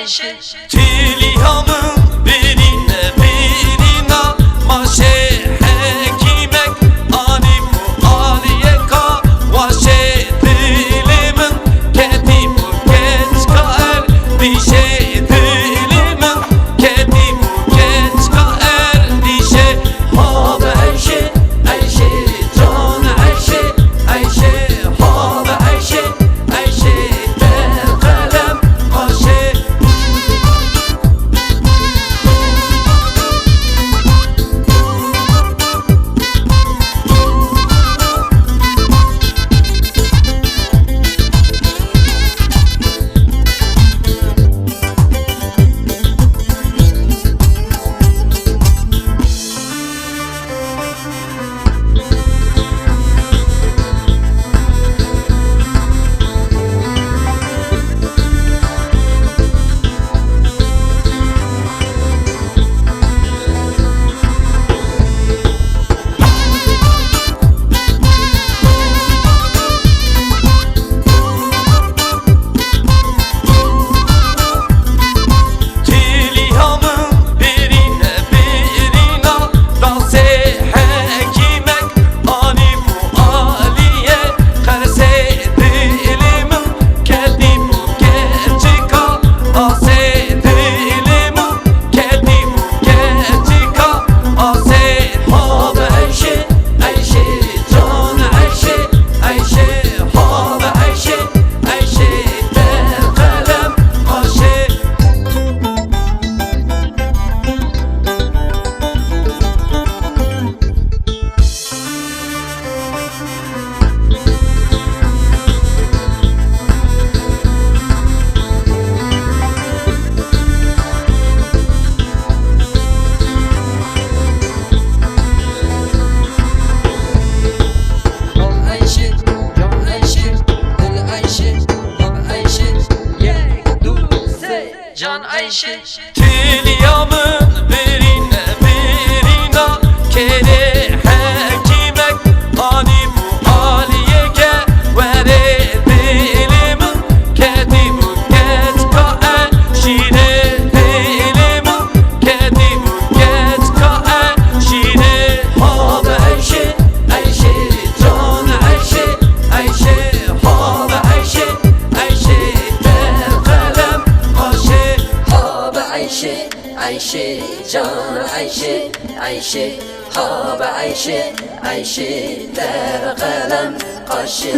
Ayşe. Tilyamın birine birine maşe hekimek ani bu aliye ka vaşe dilimin kedi bu geç kaer bir şey dilimin kedi bu geç kaer bir şey habe Ayşe Ayşe can Ayşe Ayşe habe Ayşe Ayşe der kalem Ayşe. Can Ayşe. Tilyamın birine birine kere hekimek ani bu aliyege vere dilimin kedi bu geç kaer şire dilimin kedi bu geç kaer şire habe Ayşe Ayşe can Ayşe Ayşe habe Ayşe Ayşe der kalem Ayşe. Ayşe, Ayşe, can Ayşe, Ayşe, habe Ayşe, Ayşe, der kalem kaşı.